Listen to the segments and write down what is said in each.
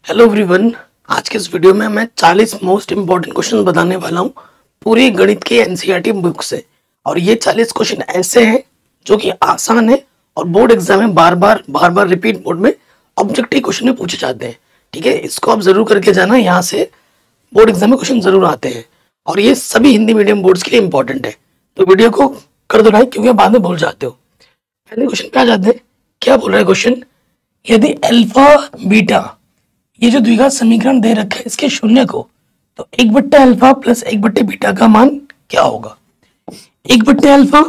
Hello everyone. आज के इस वीडियो में मैं 40 मोस्ट इंपॉर्टेंट क्वेश्चन बताने वाला हूँ पूरी गणित के एनसीईआरटी बुक से। और ये 40 क्वेश्चन ऐसे हैं जो कि आसान है और बोर्ड एग्जाम में बार बार रिपीट मोड में ऑब्जेक्टिव क्वेश्चन में पूछे जाते हैं। ठीक है, इसको आप जरूर करके जाना, यहाँ से बोर्ड एग्जाम में क्वेश्चन जरूर आते हैं और ये सभी हिंदी मीडियम बोर्ड्स के लिए इंपॉर्टेंट है। तो वीडियो को कर दो लाइक, क्योंकि आप बाद में भूल जाते हो। पहले क्वेश्चन पे आ जाते हैं। क्या बोल रहा है क्वेश्चन, यदि अल्फा बीटा ये जो द्विघात समीकरण दे रखा है इसके शून्य को, तो 1/अल्फा प्लस 1/बीटा का मान क्या होगा। 1/अल्फा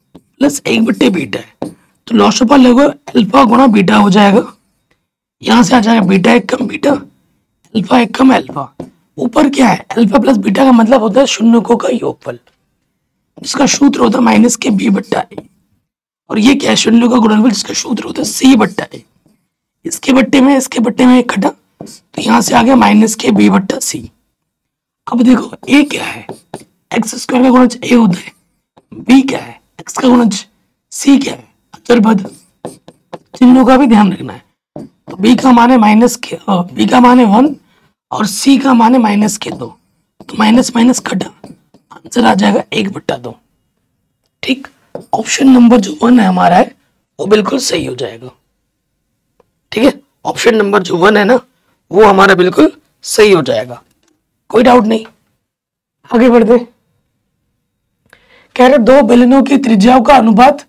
प्लस 1/बीटा है तो लॉसोपा लगो अल्फा गुणा बीटा हो जाएगा। यहां से आ जाएगा बीटा एक कम बीटा, अल्फा एक कम अल्फा। ऊपर क्या है, अल्फा प्लस बीटा का मतलब होता है शून्यकों का योगफल, जिसका सूत्र होता है माइनस के b/a। और ये क्या है, शून्य का गुणनफल, जिसका सूत्र होता है c/a। इसके बट्टे में एक घटा, तो यहां से आ गया माइनस के b/c। अब देखो a क्या है, x² का गुणज a होता है, b क्या है, x का गुणज, c क्या है, अचर पद। चिन्हों का भी ध्यान रखना है। तो b का मान है b का मान है 1 और c का मान है -2, तो माइनस माइनस कटा, आंसर आ जाएगा 1/2। ठीक, ऑप्शन नंबर जो 1 है हमारा है वो बिल्कुल सही हो जाएगा। ठीक है, ऑप्शन नंबर जो 1 है ना वो हमारा बिल्कुल सही हो जाएगा, कोई डाउट नहीं। आगे बढ़ते। कह रहे 2 बेलनों की त्रिज्याओं का अनुपात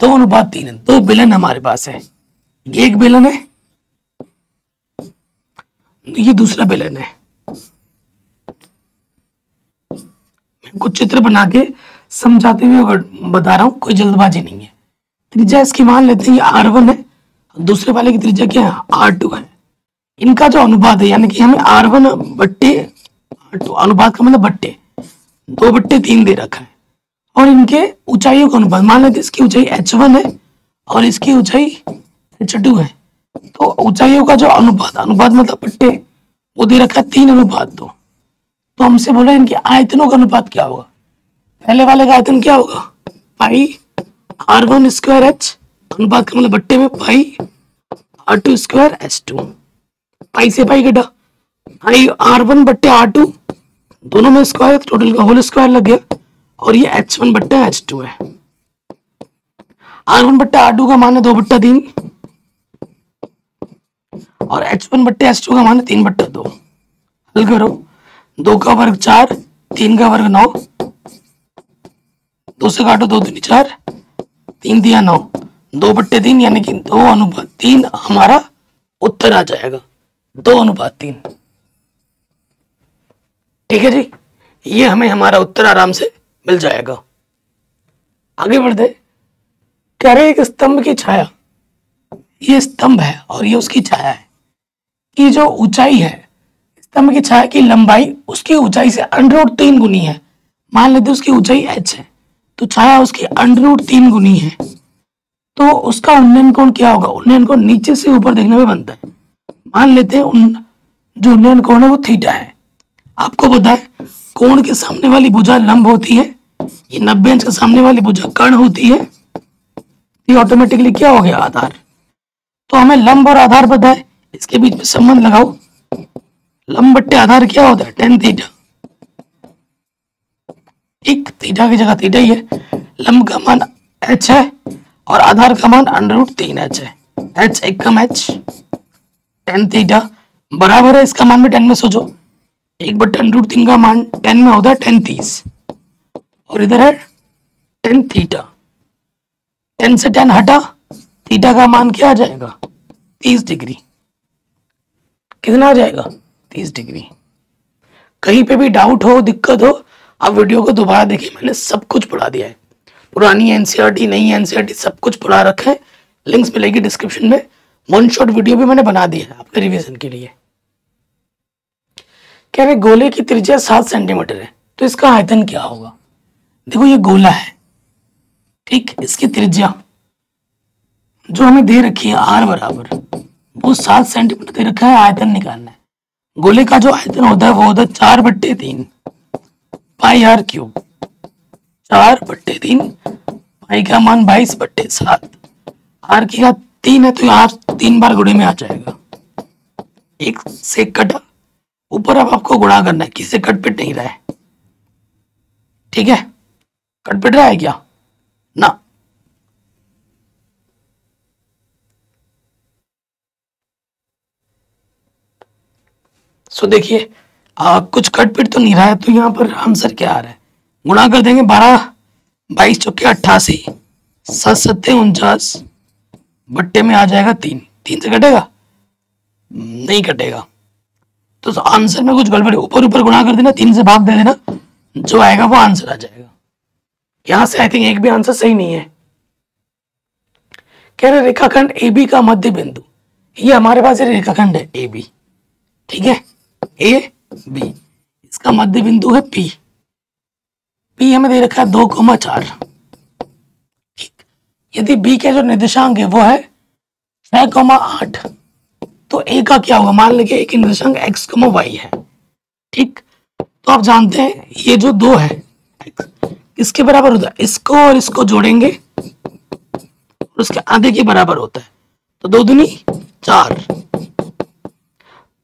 2:3 है। 2 बेलन हमारे पास है, ये एक बेलन है, ये दूसरा बेलन है। मैं कुछ चित्र बना के समझाते हुए बता रहा हूं, कोई जल्दबाजी नहीं है। त्रिज्या इसकी मान लेते हैं ये R1 है, दूसरे वाले की त्रिज्या क्या है, R2 है। इनका जो अनुपात है, यानी कि हमें R1/R2, अनुपात का मतलब बट्टे, 2/3 दे रखा है। और इनके ऊंचाइयों का अनुपात, मान लेते इसकी ऊंचाई h1 है और इसकी ऊंचाई h2 है। तो ऊंचाइयों का जो अनुपात मतलब बट्टे, वो दे रखा है 3:2। तो हमसे बोला इनके आयतनों का अनुपात क्या होगा। पहले वाले का आयतन क्या होगा, पाई R1² h, अनुपात का मतलब बट्टे में पाई R2² h2। पाई से पाई घटा, पाई R1/R2, दोनों में स्क्वायर, टोटल का होल स्क्वायर लग गया। और ये h1/h2 है। R1/R2 का मान है 2/3 और h1/h2 का मान है 3/2। हल करो, 2 का वर्ग 4, 3 का वर्ग 9, 2 से काटो 2 दूनी 4, 3 दिया 9, 2/3 यानी कि 2:3 हमारा उत्तर आ जाएगा, 2:3। ठीक है जी, ये हमें हमारा उत्तर आराम से मिल जाएगा। आगे बढ़ते। कह रहे एक स्तंभ की छाया, ये स्तंभ है और ये उसकी छाया है, कि जो ऊंचाई है स्तंभ की छाया की लंबाई उसकी ऊंचाई से √3 गुनी है। मान लेते उसकी ऊंचाई h है, तो छाया उसकी √3 गुनी है। तो उसका उन्नयन कोण क्या होगा। उन्नयन कोण नीचे से ऊपर देखने में बनता है। मान लेते हैं जो उन्नयन कोण है वो थीटा है। आपको पता है कोण के सामने वाली भुजा लंब होती है, ये 90 अंश के सामने वाली भुजा कर्ण होती है। ये ऑटोमेटिकली क्या हो गया, आधार। तो हमें लंब और आधार पता है, इसके बीच में संबंध लगाओ। लंब/आधार क्या होता है, tan थीटा। एक थीटा की जगह थीटा ही है। लंब का मान h है और आधार का मान √3h है। h एक कम h, tan थीटा बराबर है, इसका मान भी 10 में सोचो, 1/√3 का मान 10 में होता है tan 30 और इधर है tan थीटा। 10 से tan हटा, थीटा का मान क्या आ जाएगा, 30 डिग्री। कितना आ जाएगा, 30 डिग्री। कहीं पे भी डाउट हो, दिक्कत हो, आप वीडियो को दोबारा देखिए, मैंने सब कुछ पढ़ा दिया है। पुरानी एनसीईआरटी, नई एनसीईआरटी सब कुछ पढ़ा रखा है। लिंक्स मिलेगी डिस्क्रिप्शन में। 1 शॉट वीडियो भी मैंने बना दिया है आपके रिवीजन के लिए। कह रहे गोले की त्रिज्या 7 सेंटीमीटर है, तो इसका आयतन क्या होगा। देखो ये गोला है, ठीक, इसकी त्रिज्या जो हमें दे रखी है r बराबर, वो 7 सेंटीमीटर दे रखा है। आयतन निकालना है। गोले का जो आयतन होता है वो होता है 4/3 पाई r³। 4/3 पाई का मान 22/7, r की घात 3 है तो यहाँ 3 बार गुणे में आ जाएगा। एक से कटा, ऊपर अब आपको गुणा करना है, किसी कट पिट नहीं रहा है, ठीक है, कट पिट रहा है क्या ना। सो देखिए कुछ कट पिट तो नहीं रहा है, तो यहाँ पर आंसर क्या आ रहा है, गुणा कर देंगे 12 22 चौके 88, 7 सत्ते 49, बट्टे में आ जाएगा 3, 3 से कटेगा नहीं कटेगा, तो आंसर में कुछ गड़बड़, ऊपर ऊपर गुणा कर देना, 3 से भाग दे देना, जो आएगा वो आंसर आ जाएगा। यहां से आई थिंक एक भी आंसर सही नहीं है। कह रहे रेखाखंड ए बी का मध्य बिंदु, ये हमारे पास रेखाखंड है ए बी, ठीक है, ए बी, इसका मध्य बिंदु है पी, पी हमें दे रखा है 2,4, ठीक। यदि बी के जो निर्देशांक है वो है 6,8, तो ए का क्या होगा, मान लीजिए एक निर्देशांक x, y है, ठीक। तो आप जानते हैं ये जो 2 है x किसके बराबर होता है, इसको और इसको जोड़ेंगे और उसके आधे के बराबर होता है, तो 2 दूनी 4,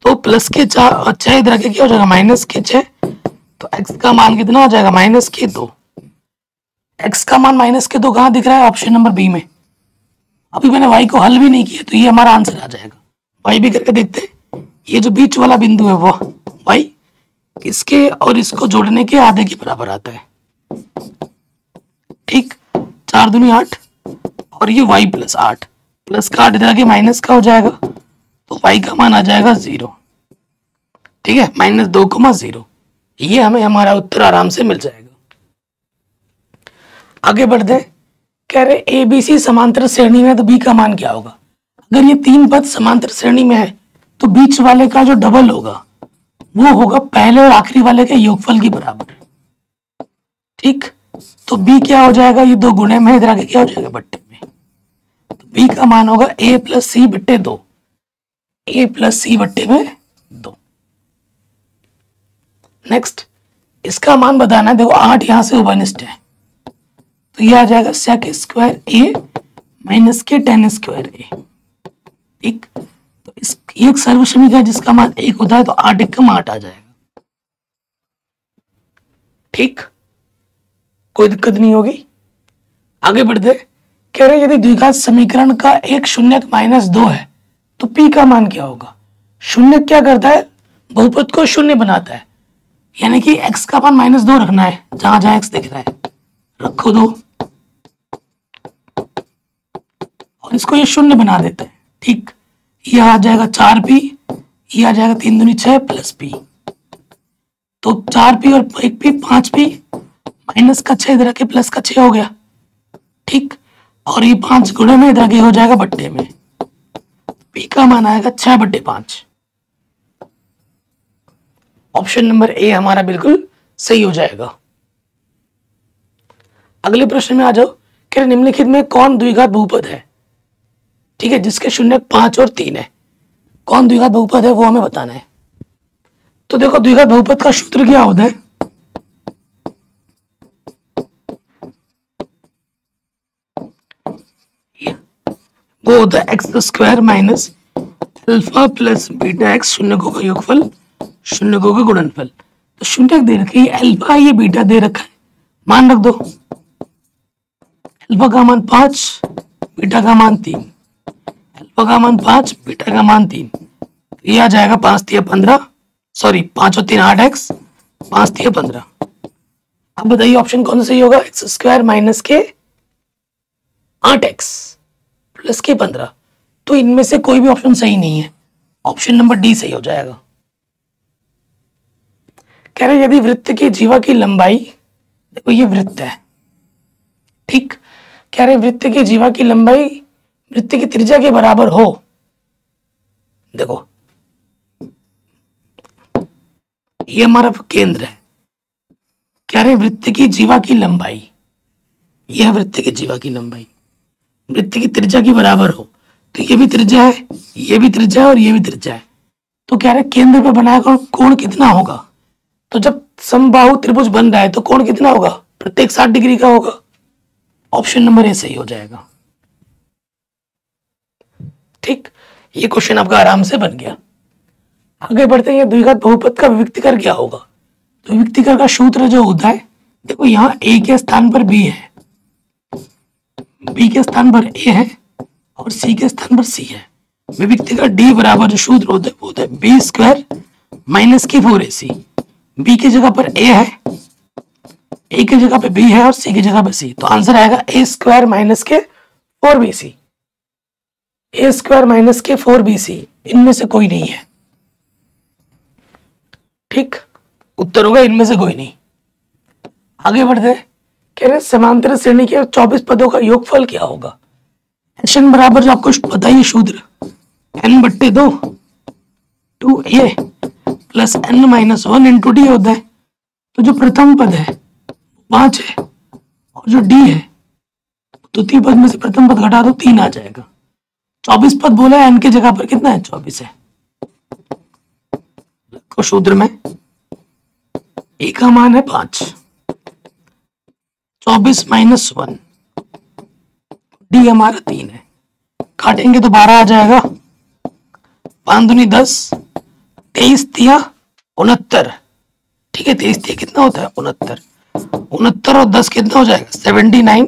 तो प्लस के 4 और 6 इधर आके क्या हो जाएगा माइनस के 6, तो x का मान कितना हो जाएगा माइनस के 2, x का मान माइनस के 2 कहाँ दिख रहा है, ऑप्शन नंबर बी में। अभी मैंने y को हल भी नहीं किया, तो ये हमारा आंसर आ जाएगा। y भी करके देखते हैं, ये जो बीच वाला बिंदु है वो y इसके और इसको जोड़ने के आधे के बराबर आता है, ठीक, 4 दूनी 8, और ये y प्लस 8, प्लस का 8 इधर आके माइनस का हो जाएगा, तो y का मान आ जाएगा 0, ठीक है, -2,0, ये हमें हमारा उत्तर आराम से मिल जाएगा। आगे बढ़ते हैं, कह रहे ए बी सी समांतर श्रेणी में, तो बी का मान क्या होगा, अगर ये 3 पद समांतर श्रेणी में है तो बीच वाले का जो डबल होगा वो होगा पहले और आखिरी वाले के योगफल के बराबर, ठीक। तो b क्या हो जाएगा, ये 2 गुणे में इधर आके क्या हो जाएगा बट्टे में, तो b का मान होगा a प्लस सी बट्टे 2, a प्लस सी बट्टे में 2। नेक्स्ट इसका मान बताना है, देखो 8 यहां से ओवरनिस्ट है, तो ये आ जाएगा सेक स्क्वायर a माइनस के tan स्क्वायर a, ठीक। तो इस एक सर्वसमीक है जिसका मान 1 होता है, तो 8 एकम 8 आ जाएगा, ठीक, कोई दिक्कत नहीं होगी। आगे बढ़ते, कह रहे यदि द्विघात समीकरण का एक शून्यक -2 है तो p का मान क्या होगा। शून्य क्या करता है, बहुपद को शून्य बनाता है, यानी कि x का मान -2 रखना है, जहां जहां x दिख रहा है रखो 2, और इसको ये शून्य बना देते हैं, ठीक। ये आ जाएगा 4p, ये आ जाएगा 3 दूनी 6 प्लस p, तो 4p और 1p 5p, माइनस का 6 इधर के प्लस का 6 हो गया, ठीक। और ये 5 गुणे में इधर के हो जाएगा बट्टे में, p का मान आएगा 6/5। ऑप्शन नंबर ए हमारा बिल्कुल सही हो जाएगा। अगले प्रश्न में आ जाओ, कि निम्नलिखित में कौन द्विघात बहुपद है, ठीक है, जिसके शून्य 5 और 3 है, कौन द्विघात बहुपद है वो हमें बताना है। तो देखो द्विघात बहुपद का सूत्र क्या होता है, वो होता है x square minus alpha plus beta x, शून्यकों का योगफल शून्यकों का गुणनफल। तो शून्य दे रखे, ये अल्फा ये बीटा दे रखा है, मान रख दो, अल्फा का मान 5 बीटा का मान 3, अल्फा का मान 5 बीटा का मान 3, ये आ जाएगा 5 3 15, सॉरी 5 और 3 8x, 5 3 15। अब बताइए ऑप्शन कौन सा सही होगा, एक्स स्क्वायर माइनस के 8x प्लस के 15, तो इनमें से कोई भी ऑप्शन सही नहीं है, ऑप्शन नंबर डी सही हो जाएगा। कह रहे यदि वृत्त की जीवा की लंबाई, देखो ये वृत्त है, ठीक, कह रहे वृत्त की जीवा की लंबाई वृत्त की त्रिज्या के बराबर हो, देखो ये हमारा केंद्र है, कह रहे वृत्त की जीवा की लंबाई, यह वृत्त की जीवा की लंबाई वृत्त की त्रिज्या के बराबर हो, तो ये भी त्रिज्या है, ये भी त्रिज्या है और ये भी त्रिज्या है, तो कह रहे केंद्र पे बनाया कोण कितना होगा, तो जब समबाहु त्रिभुज बन रहा है तो कोण कितना होगा, प्रत्येक 60 डिग्री का होगा, ऑप्शन नंबर ए सही हो जाएगा, ठीक। ये क्वेश्चन आपका आराम से बन गया। आगे बढ़ते हैं, द्विघात बहुपद का विविक्तीकर क्या होगा? तो विविक्तीकर का सूत्र जो होता है, देखो यहाँ a के स्थान पर b है, b के स्थान पर a है और c के स्थान पर c है। विविक्तीकर d बराबर जो सूत्र होता है वो होता है b स्क्वायर माइनस के 4ac। b की जगह पर a है, a की जगह पे b है और c की जगह पे c, तो आंसर आएगा a स्क्वायर माइनस के 4bc। a स्क्वायर माइनस के 4bc इनमें से कोई नहीं है, ठीक, उत्तर होगा इनमें से कोई नहीं। आगे बढ़ते हैं, कह रहे समांतर श्रेणी के 24 पदों का योगफल क्या होगा? एन बराबर जो आपको पता ही सूत्र n/2 2a plus n minus 1 into D होता है। तो जो प्रथम पद है 5 है और जो डी है द्वितीय पद में से प्रथम पद घटा दो 3 आ जाएगा। 24 पद बोला है, n की जगह पर कितना है 24 है। तो सूत्र में a का मान है 5, 24 माइनस 1, डी हमारा 3 है, काटेंगे तो 12 आ जाएगा, 5 दूनी 10, 23 तिया 69, ठीक है, 23 तिया कितना होता है 69, 69 और 10 कितना हो जाएगा 79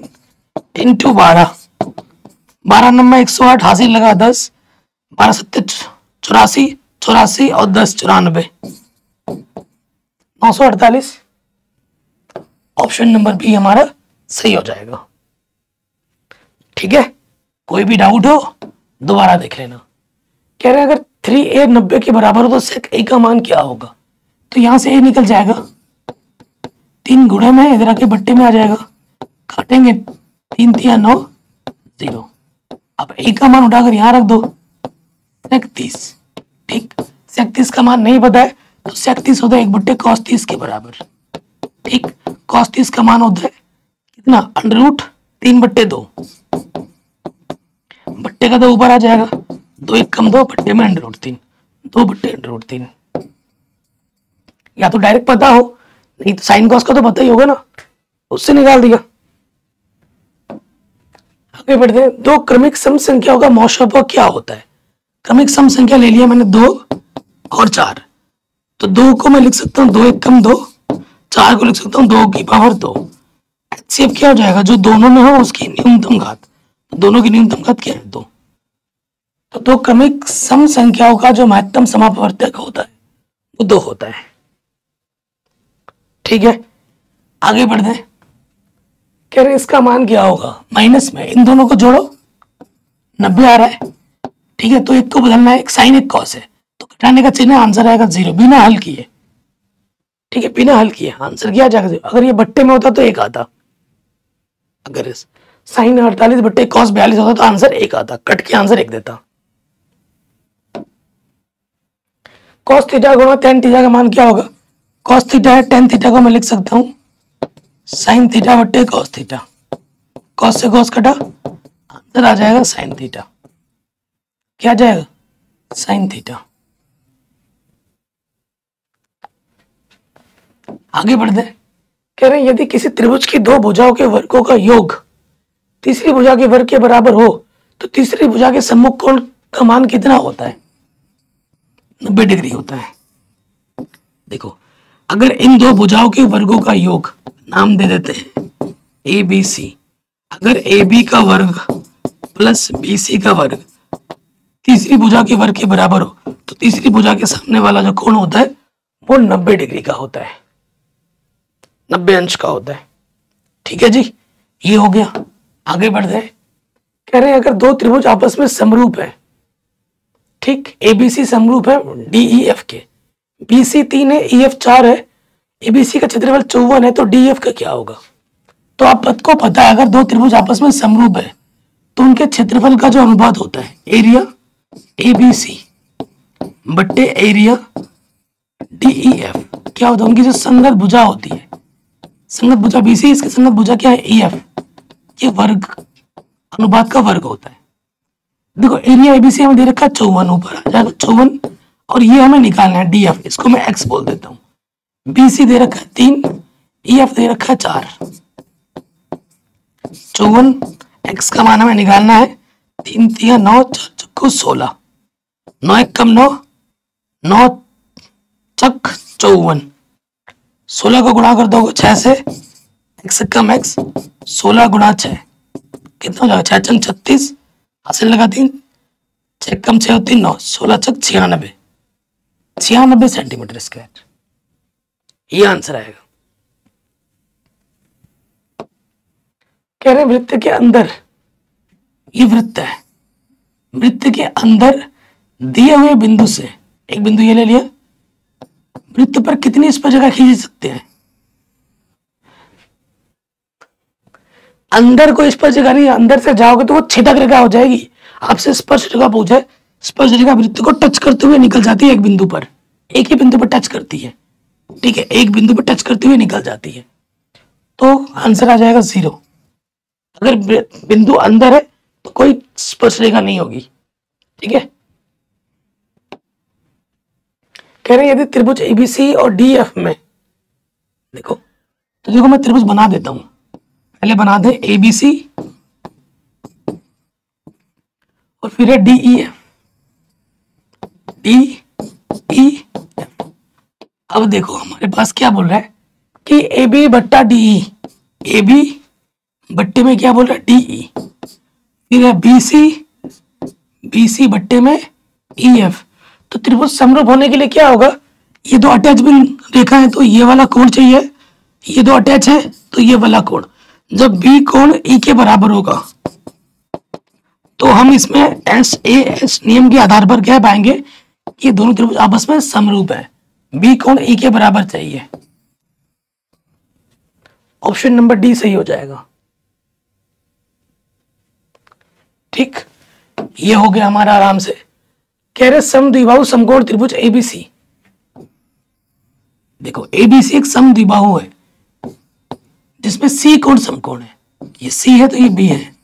इंटू 12, 12 नंबर 108 हासिल लगा 10, 12 सत्ते 84, 84 और 10 94, 948। ऑप्शन नंबर बी हमारा सही हो जाएगा। ठीक है, कोई भी डाउट हो दोबारा देख लेना। कह रहे हैं अगर 3a 90 के बराबर हो तो sec a का मान क्या होगा? तो यहां से a निकल जाएगा, 3 गुणे में इधर आके बट्टे में आ जाएगा, काटेंगे 3 तिया 9 0। अब a का मान उठाकर यहां रख दो, sec 30, ठीक, sec 30 का मान नहीं पता है तो sec 30 होता है 1/, cos 30 के बराबर, ठीक, cos 30 का मान होता है कितना √3/2, बट्टे का तो ऊपर आ जाएगा, 2 1 कम 2 बट्टे में √3, 2/√3। या तो डायरेक्ट पता हो, नहीं तो साइन कॉस का तो पता ही होगा ना, उससे निकाल दिया। आगे बढ़ते हैं, दो क्रमिक सम संख्याओं का मौशा क्या होता है? क्रमिक सम संख्या ले लिया मैंने 2 और 4, तो 2 को मैं लिख सकता हूँ 2 1 कम 2, 4 को लिख सकता हूँ 2 की पावर 2। एचसीएफ क्या हो जाएगा? जो दोनों में हो उसकी न्यूनतम घात, दोनों की न्यूनतम घात क्या है 2। तो दो क्रमिक सम संख्याओं का जो महत्तम समापवर्तक होता है वो 2 होता है। ठीक है, आगे बढ़ते हैं, कह रहे इसका मान क्या होगा? माइनस में इन दोनों को जोड़ो, 90 आ रहा है, ठीक है, तो एक को बदलना है, एक साइन एक कॉस है, तो घटाने का चिन्ह, आंसर आएगा 0 बिना हल किए, ठीक है, बिना हल किए आंसर क्या जाएगा 0। अगर ये बट्टे में होता तो 1 आता, अगर इस साइन 48 बट्टे कॉस 42 होता तो आंसर 1 आता, कट के आंसर 1 देता। कॉस थीटा गुणा tan थीटा का मान क्या होगा? कॉस थीटा है, tan थीटा को मैं लिख सकता हूं साइन थीटा बट्टे कॉस थीटा, कॉस से कॉस कटा, आंसर आ जाएगा साइन थीटा, क्या जाएगा साइन थीटा। आगे बढ़ते हैं, कह रहे हैं यदि किसी त्रिभुज की 2 भुजाओं के वर्गों का योग तीसरी भुजा के वर्ग के बराबर हो तो तीसरी भुजा के सम्मुख कोण का मान कितना होता है? 90 डिग्री होता है। देखो, अगर इन 2 भुजाओं के वर्गों का योग नाम दे देते हैं ए बी सी, अगर ए बी का वर्ग प्लस बी सी का वर्ग तीसरी भुजा के वर्ग के बराबर हो तो तीसरी भुजा के सामने वाला जो कोण होता है वो 90 डिग्री का होता है, 90 अंश का होता है। ठीक है जी, ये हो गया। आगे बढ़ते हैं, कह रहे हैं अगर 2 त्रिभुज आपस में समरूप है, ठीक, एबीसी समरूप है डीईएफ के, बीसी 3 है, ईएफ 4 है, एबीसी का क्षेत्रफल 54 है, तो डीएफ का क्या होगा? तो आप को पता है अगर 2 त्रिभुज आपस में समरूप है तो उनके क्षेत्रफल का जो अनुपात होता है एरिया एबीसी बट्टे एरिया डीईएफ क्या होता है? उनकी जो संगत भुजा होती है, संगत भुजा बीसी, इसकी संगत भुजा क्या है ईएफ, ये वर्ग अनुपात का वर्ग होता है। देखो एरिया एबीसी हमें दे रखा है 54, ऊपर आ जाएगा 54, और ये हमें निकालना है डीएफ, इसको मैं एक्स बोल देता हूँ। बीसी दे रखा है 3, ईएफ दे रखा है 4, 54, एक्स का मान हमें निकालना है 3 3 9 4 16, 9 1 कम 9 9 चक 54, 16 को गुणा कर दोगे 6 से, x कम x, 16 गुणा 6 कितना हो जाएगा, 6 चंग 36, हासिल लगा 3, 6 कम 6 होती 9, 16 चक 96, 96 सेंटीमीटर स्क्वायर, ये आंसर आएगा। कह रहे वृत्त के अंदर, ये वृत्त है, वृत्त के अंदर दिए हुए बिंदु से, एक बिंदु ये ले लिया, वृत्त पर कितनी स्पर्शिका खींच सकते हैं। अंदर कोई स्पर्शिका नहीं, अंदर से जाओगे तो वो छिटक रेखा हो जाएगी। आपसे स्पर्शिका पूछे, स्पर्शिका वृत्त को टच करते हुए निकल जाती है एक बिंदु पर, एक ही बिंदु पर टच करती है, ठीक है, एक बिंदु पर टच करते हुए निकल जाती है, तो आंसर आ जाएगा 0। अगर बिंदु अंदर है तो कोई स्पर्शरेखा नहीं होगी, ठीक है। कह रहे यदि त्रिभुज एबीसी और डीएफ में, देखो तो देखो मैं त्रिभुज बना देता हूं, पहले बना दे एबीसी और फिर है डीईएफ, डीईएफ। अब देखो हमारे पास क्या बोल रहा है कि AB बट्टा डीई, AB बट्टे में क्या बोल रहा है डीई, फिर है BC बट्टे में EF। तो त्रिभुज समरूप होने के लिए क्या होगा, ये दो अटैचबल रेखा है तो ये वाला कोण चाहिए, ये दो अटैच है तो ये वाला कोण। जब B कोण E के बराबर होगा तो हम इसमें SAS नियम के आधार पर क्या पाएंगे, ये दोनों त्रिभुज आपस में समरूप है, B कोण E के बराबर चाहिए। ऑप्शन नंबर डी सही हो जाएगा, ठीक। ये हो गया हमारा आराम से। कह रहे समद्विबाहु समकोण त्रिभुज एबीसी, देखो एबीसी एक समद्विबाहु है जिसमें सी कोण समकोण है, ये सी है तो ये बी है,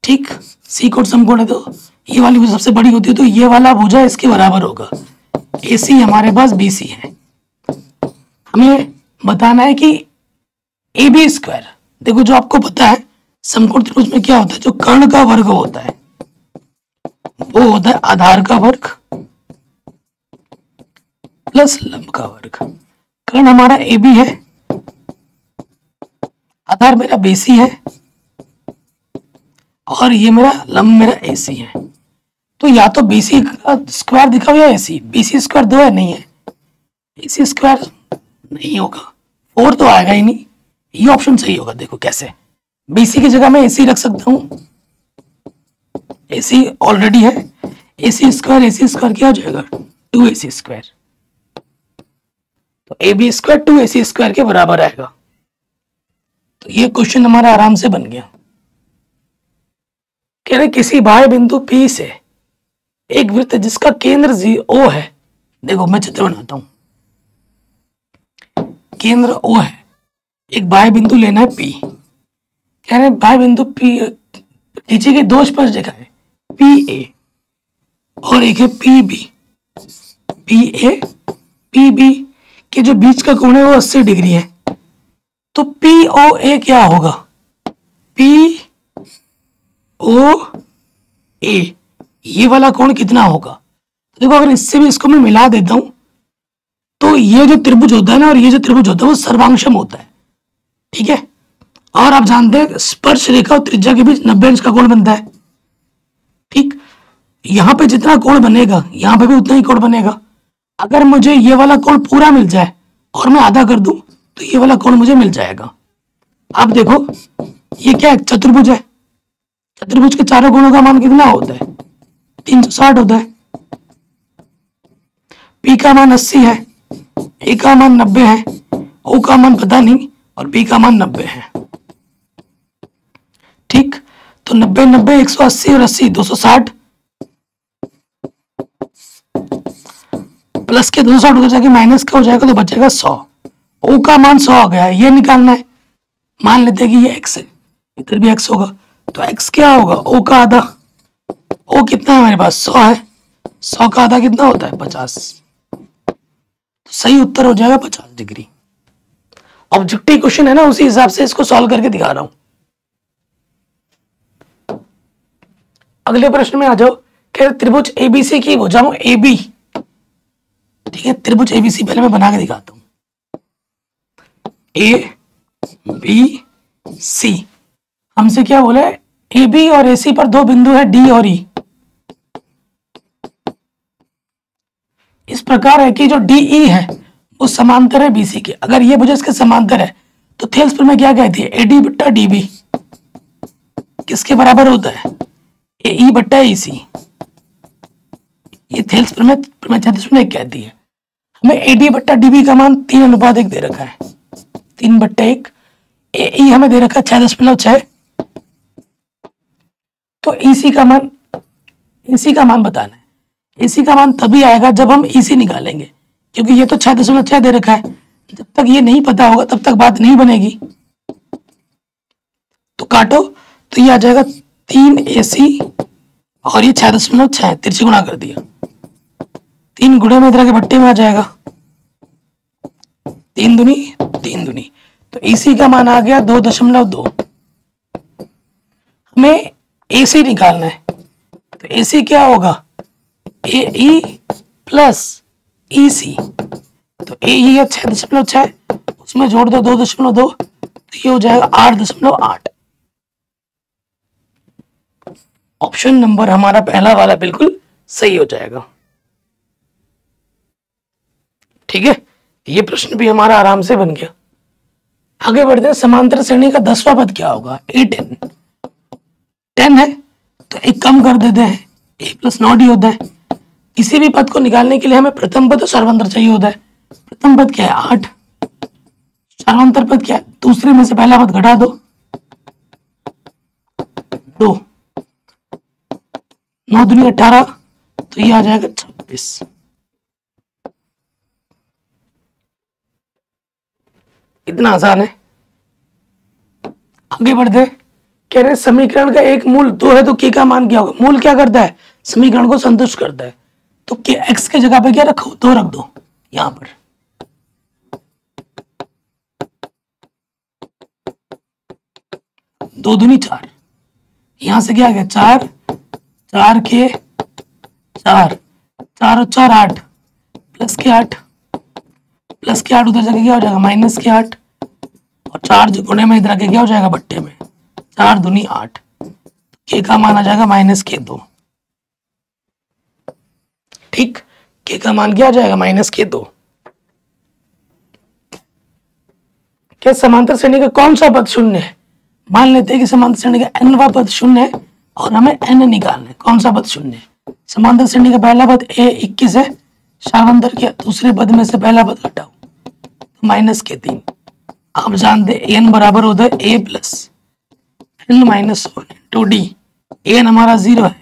ठीक। सी कोण समकोण है तो ये वाली भुजा सबसे बड़ी होती है तो ये वाला भुजा इसके बराबर होगा, AC हमारे पास BC है। हमें बताना है कि AB स्क्वायर, देखो जो आपको पता है समकोण त्रिभुज में क्या होता है, जो कर्ण का वर्ग होता है वो होता है आधार का वर्ग प्लस लंब का वर्ग। कर्ण हमारा AB है, आधार मेरा BC है और ये मेरा लंब मेरा AC है। तो या तो BC का स्क्वायर दिखाओ या AC, BC स्क्वायर 2 है, नहीं है, AC स्क्वायर नहीं होगा, 4 तो आएगा ही नहीं, ये ऑप्शन सही होगा। देखो कैसे, BC की जगह मैं AC रख सकता हूं, AC ऑलरेडी है, AC स्क्वायर क्या हो जाएगा 2AC स्क्वायर, तो AB स्क्वायर 2AC स्क्वायर के बराबर आएगा। तो ये क्वेश्चन हमारा आराम से बन गया। कह रहे किसी बाह्य बिंदु P से एक वृत्त जिसका केंद्र O है, देखो मैं चित्र बनाता हूं, केंद्र O है, एक बाह्य बिंदु लेना है P। कह रहे बाह्य बिंदु P नीचे के दो स्पर्शरेखा है PA और एक है PB, PA PB के जो बीच का कोण है वो 80 डिग्री है, तो POA क्या होगा, POA ये वाला कोण कितना होगा। देखो अगर इससे भी इसको मैं मिला देता हूं तो ये जो त्रिभुज होता है ना और ये जो त्रिभुज होता है वो सर्वांगसम होता है, ठीक है। और आप जानते हैं स्पर्श रेखा और त्रिज्या के बीच 90 अंश का कोण बनता है, ठीक। यहां पे जितना कोण बनेगा यहां पे भी उतना ही कोण बनेगा। अगर मुझे ये वाला कोण पूरा मिल जाए और मैं आधा कर दूं तो ये वाला कोण मुझे मिल जाएगा। आप देखो ये क्या है, चतुर्भुज है, चतुर्भुज के चारों कोणों का मान कितना होता है 360 होता है। P का मान 80 है, A का मान 90 है, O का मान पता नहीं और B का मान 90 है, ठीक। तो 90 90 180 और 80 260 प्लस के 260 उधर जाके माइनस का हो जाएगा तो बचेगा 100। O का मान 100 आ गया, ये निकालना है। मान लेते हैं कि ये x है, इधर भी x होगा तो x क्या होगा, O का आधा। O कितना है मेरे पास 100 है, 100 का आधा कितना होता है 50, तो सही उत्तर हो जाएगा 50 डिग्री। ऑब्जेक्टिव क्वेश्चन है ना, उसी हिसाब से इसको सॉल्व करके दिखा रहा हूं। अगले प्रश्न में आ जाओ। कह त्रिभुज एबीसी की भुजाओं AB ठीक है, त्रिभुज एबीसी पहले मैं बना के दिखाता हूँ। ए बी सी, हमसे क्या बोला है, ए बी और ए सी पर दो बिंदु है डी और ई। इस प्रकार है कि जो डी ई है वो समांतर है बीसी के। अगर ये भुज इसके समांतर है तो थेल्स पर मैं क्या कहती है, ए डी बट्टा डी बी किसके बराबर होता है, ए ई बट्टा ए सी। ये थेल्स पर मैं कहती है। हमें ए डी बट्टा डी बी का मान 3:1 दे रखा है, 3/1। ए ई हमें दे रखा है 6.6। तो ईसी का मान बताना है। ईसी का मान तभी आएगा जब हम ईसी निकालेंगे, क्योंकि ये तो 6.6 दे रखा है। जब तक ये नहीं पता होगा तब तक बात नहीं बनेगी। तो काटो तो ये आ जाएगा 3AC और ये 6.6 तिरछी गुणा कर दिया, 3 गुणे में इधर के भट्टे में आ जाएगा, 3 दूनी। तो ईसी का मान आ गया 2.2। हमें एसी निकालना है, तो एसी क्या होगा, ए ई प्लस ई सी। तो ए ई है 6.6, उसमें जोड़ दो 2.2, तो ये हो जाएगा 8.8। ऑप्शन नंबर हमारा पहला वाला बिल्कुल सही हो जाएगा। ठीक है, ये प्रश्न भी हमारा आराम से बन गया। आगे बढ़ते हैं, समांतर श्रेणी का 10वां पद क्या होगा, A10। 10 है तो एक कम कर देते हैं, A + 9D होता है। किसी भी पद को निकालने के लिए हमें प्रथम पद और सर्वांतर चाहिए होता है। प्रथम पद क्या है, 8। सर्वांतर पद क्या है, दूसरे में से पहला पद घटा दो, 2। 9 दूनी 18, तो ये आ जाएगा 26। इतना आसान है। आगे बढ़ते, कह रहे समीकरण का एक मूल 2 है तो के का मान क्या होगा। मूल क्या करता है, समीकरण को संतुष्ट करता है। तो के एक्स के जगह पे क्या रखो, 2 रख दो यहां पर। दो दूनी 4, यहां से क्या आ गया 4, 4 के 4, 4 और 4 8, प्लस के 8 उधर जाके क्या हो जाएगा माइनस के 8, और 4 जो गुणे में इधर आके क्या हो जाएगा बट्टे में, 4 दूनी 8। के का मान आ जाएगा -2। ठीक, के का मान क्या आ जाएगा -2। क्या समांतर श्रेणी का कौन सा पद शून्य है। मान लेते हैं कि समांतर श्रेणी का nवां पद शून्य है और हमें n निकालना है। कौन सा पद शून्य है, समांतर श्रेणी का पहला पद A21 है, शावंतर के दूसरे पद में से पहला पद घटाओ तो -3। आप जानते हैं n बराबर होता है A + n - 2D। n हमारा 0 है,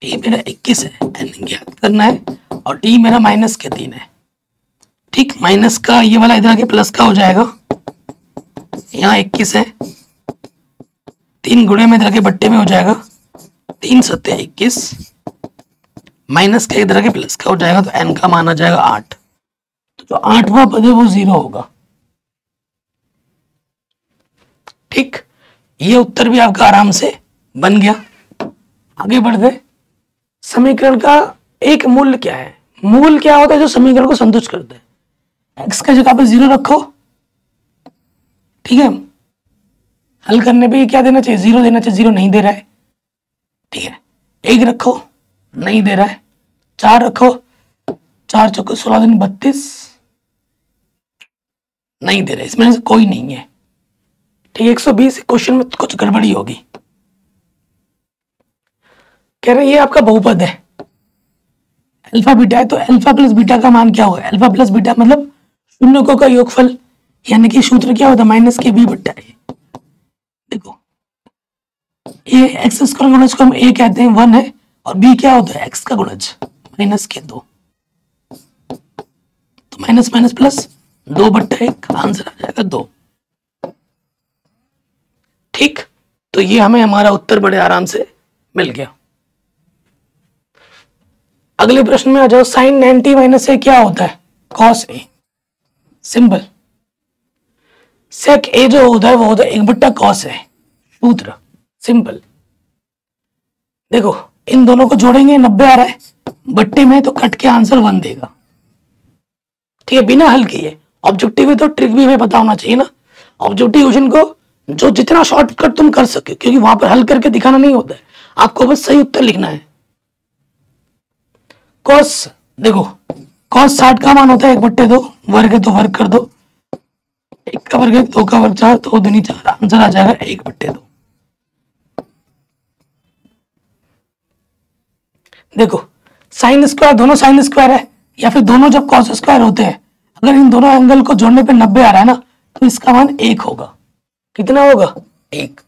a मेरा 21 है, n ज्ञात करना है, और d मेरा -3 है। ठीक, माइनस का ये वाला इधर आके प्लस का हो जाएगा। यहाँ 21 है, 3 गुणे में इधर के बट्टे में हो जाएगा, 3 × 7 = 21, माइनस का इधर के प्लस का हो जाएगा, तो n का मान आ जाएगा 8। तो जो 8वां पद है वो 0 होगा। ठीक, ये उत्तर भी आपका आराम से बन गया। आगे बढ़ते, समीकरण का एक मूल क्या है। मूल क्या होता है, जो समीकरण को संतुष्ट करता है। x का जगह पे 0 रखो, ठीक है। हल करने पे क्या देना चाहिए, 0 देना चाहिए, 0 नहीं दे रहा है, ठीक है। 1 रखो, नहीं दे रहा है। 4 रखो, 4 चौके 16 दूनी 32, नहीं दे रहा है, इसमें से कोई नहीं है। ठीक, 120 क्वेश्चन में कुछ गड़बड़ी होगी। कह रहे ये आपका बहुपद है, अल्फा बीटा है, तो अल्फा प्लस बीटा का मान क्या होगा। अल्फा प्लस बीटा मतलब शून्यकों का योगफल, यानी कि सूत्र क्या होता है -kb/a। देखो, ये एक्स स्क्वायर गुणज को हम a कहते हैं, 1 है, और b क्या होता है x का गुणज -2। तो माइनस माइनस प्लस 2/1, आंसर आ जाएगा 2। ठीक, तो ये हमें हमारा उत्तर बड़े आराम से मिल गया। अगले प्रश्न में आ जाओ, sin 90 - a क्या होता है, cos a। Simple, sec a जो होता है वो होता है 1/cos a, सूत्र सिंपल। देखो, इन दोनों को जोड़ेंगे 90 आ रहा है, बट्टे में तो कट के आंसर 1 देगा। ठीक है, बिना हल किए। ऑब्जेक्टिव है तो ट्रिक भी हमें पता होना चाहिए ना। ऑब्जेक्टिव क्वेश्चन को जो जितना शॉर्टकट तुम कर सके, क्योंकि वहां पर हल करके दिखाना नहीं होता है, आपको बस सही उत्तर लिखना है। कॉस देखो, कॉस 60 का मान होता है 1/2, वर्ग है तो वर्ग कर दो, 1 का वर्ग 1, 2 का वर्ग 4, 2 दूनी 4, आंसर आ जाएगा 1/2। देखो साइन स्क्वायर, दोनों साइन स्क्वायर है, या फिर दोनों जब कॉस स्क्वायर होते हैं, अगर इन दोनों एंगल को जोड़ने पे 90 आ रहा है ना, तो इसका मान 1 होगा। कितना होगा? 1।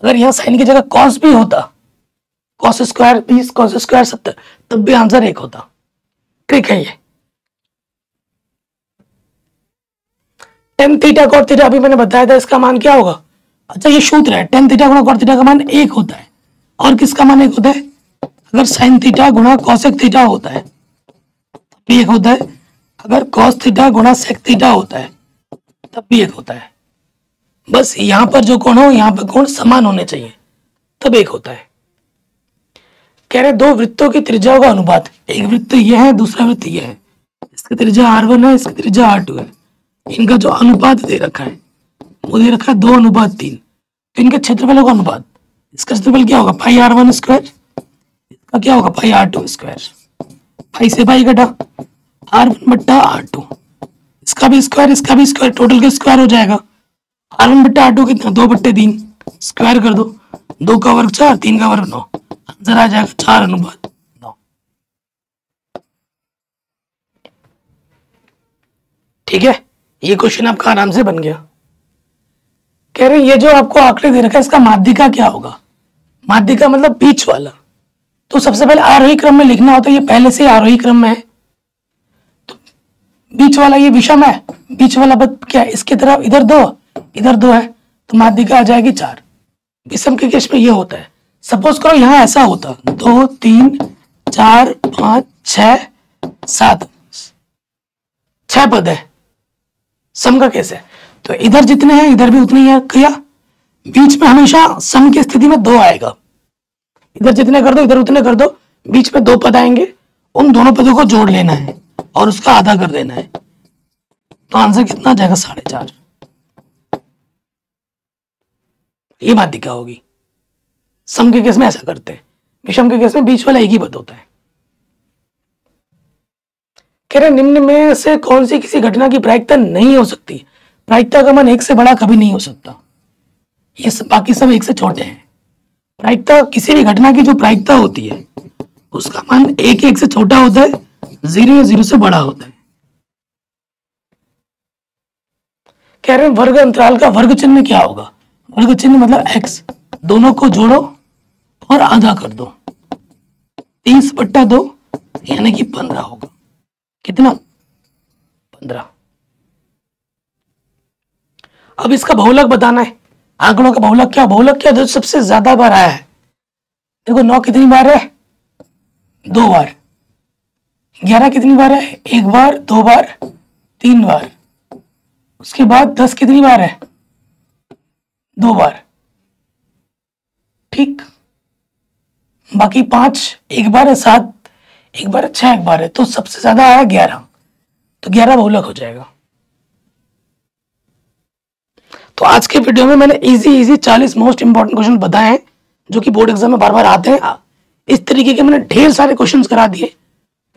अगर यहाँ साइन की जगह कॉस भी होता, कॉस स्क्वायर 20, कॉस स्क्वायर 70, तब भी आंसर 1 होता। ठीक है, ये टेन थीटा कॉट थीटा अभी मैंने बताया था, इसका मान क्या होगा? अच्छा, ये सूत्र है, टेन थीटा गुणा कॉट थीटा का मान 1 होता है। और किसका मान 1 होता है? अगर साइन थीटा गुणा कॉसेक थीटा होता है तब भी 1 होता है। अगर कॉस थीटा गुणा सेक थीटा होता है तब भी 1 होता है। बस यहां पर जो कोण हो, यहां पर कोण समान होने चाहिए, तब 1 होता है। कह रहे दो वृत्तों की त्रिज्याओं का अनुपात, एक वृत्त ये है, दूसरा वृत्त ये है, इसकी त्रिज्या R1 है, इसकी त्रिज्या R2 है, इनका जो अनुपात दे रखा है वो दे रखा है 2:3। तो इनके क्षेत्रफलों का अनुपात, इसका क्षेत्रफल क्या होगा? पाई R1 स्क्वायर, इसका क्या होगा? पाई R2 स्क्वायर। पाई से पाई कटा, R1 बट्टा R2, इसका भी स्क्वायर, इसका भी स्क्वायर, टोटल का स्क्वायर हो जाएगा। R1 बट्टा R2 कितना? 2/3, स्क्वायर कर दो, 2 का वर्ग 4, 3 का वर्ग 9, आंसर आ जाएगा 4:9। ठीक है, ये क्वेश्चन आपका आराम से बन गया। कह रहे ये जो आपको आंकड़े दे रखा है, इसका माध्यिका क्या होगा? माध्यिका मतलब बीच वाला। तो सबसे पहले आरोही क्रम में लिखना होता है, ये पहले से आरोही क्रम में है, तो बीच वाला ये विषम है, बीच वाला पद क्या है? इसकी तरफ इधर 2, इधर 2 है, तो माध्यिका आ जाएगी 4। विषम के केस में ये होता है। सपोज करो यहाँ ऐसा होता, 2 3 4 5 6 7, 6 पद है, सम का केस है, तो इधर जितने हैं इधर भी उतने ही है। क्या बीच में हमेशा सम की स्थिति में 2 आएगा, इधर जितने कर दो इधर उतने कर दो, बीच में 2 पद आएंगे, उन दोनों पदों को जोड़ लेना है और उसका आधा कर देना है, तो आंसर कितना आ जाएगा? 4.5। ये माध्यिका होगी। सम के केस में ऐसा करते हैं, विषम के केस में बीच वाला एक ही पद होता है। कह रहे निम्न में से कौन सी किसी घटना की प्रायिकता नहीं हो सकती? प्रायिकता का मान 1 से बड़ा कभी नहीं हो सकता, ये बाकी सब 1 से छोटे हैं। प्रायिकता, किसी भी घटना की जो प्रायिकता होती है उसका मान 1 से छोटा होता है, 0 से बड़ा होता है। कह रहे हैं वर्ग अंतराल का वर्ग चिन्ह क्या होगा? वर्ग चिन्ह मतलब x, दोनों को जोड़ो और आधा कर दो, 30/2 यानी कि 15 होगा। कितना? 15। अब इसका बहुलक बताना है, आंकड़ों का बहुलक क्या? बहुलक क्या? जो सबसे ज्यादा बार आया है। देखो 9 कितनी बार है? 2 बार। 11 कितनी बार है? 1 बार, 2 बार, 3 बार। उसके बाद 10 कितनी बार है? 2 बार। ठीक, बाकी 5 1 बार है, 7 1 बार है, 6 1 बार है, तो सबसे ज्यादा आया 11, तो 11 बहुलक हो जाएगा। तो आज के वीडियो में मैंने इजी 40 मोस्ट इंपॉर्टेंट क्वेश्चन बताए हैं, जो कि बोर्ड एग्जाम में बार बार आते हैं। इस तरीके के मैंने ढेर सारे क्वेश्चंस करा दिए,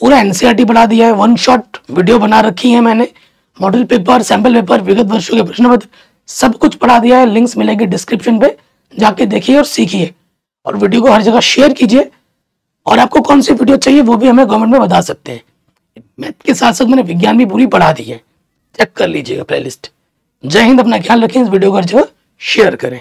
पूरा एनसीईआरटी बना दिया है, 1 शॉट वीडियो बना रखी है मैंने, मॉडल पेपर, सैंपल पेपर, विगत वर्षों के प्रश्न पत्र, सब कुछ पढ़ा दिया है। लिंक्स मिलेंगे डिस्क्रिप्शन पे, जाके देखिए और सीखिए, और वीडियो को हर जगह शेयर कीजिए। और आपको कौन सी वीडियो चाहिए वो भी हमें कमेंट में बता सकते हैं। मैथ के साथ साथ मैंने विज्ञान भी पूरी पढ़ा दी है, चेक कर लीजिएगा प्लेलिस्ट। जय हिंद, अपना ख्याल रखें, इस वीडियो को हर जगह शेयर करें।